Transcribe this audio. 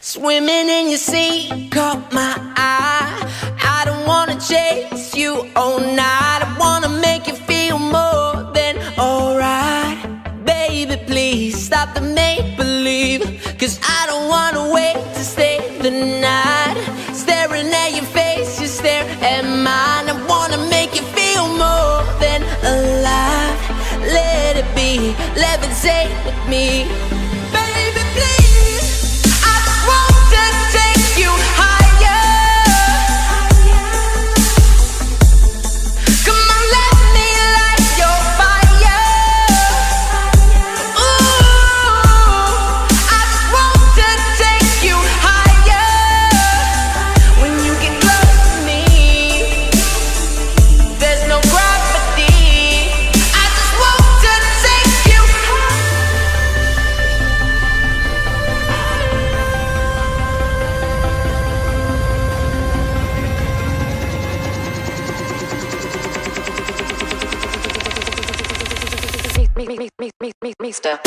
Swimming in your sea, caught my eye. I don't wanna chase you all night. I wanna make you feel more than alright. Baby, please stop the make-believe, 'cause I don't wanna wait to stay the night. Staring at your face, you stare at mine. I wanna make you feel more than alive. Let it be, levitate with me. Baby, please, I just want to take you higher. Come on, let me light your fire. Ooh, I just want to take you higher. When you get close to me, there's no gravity. I just want to take you Mister.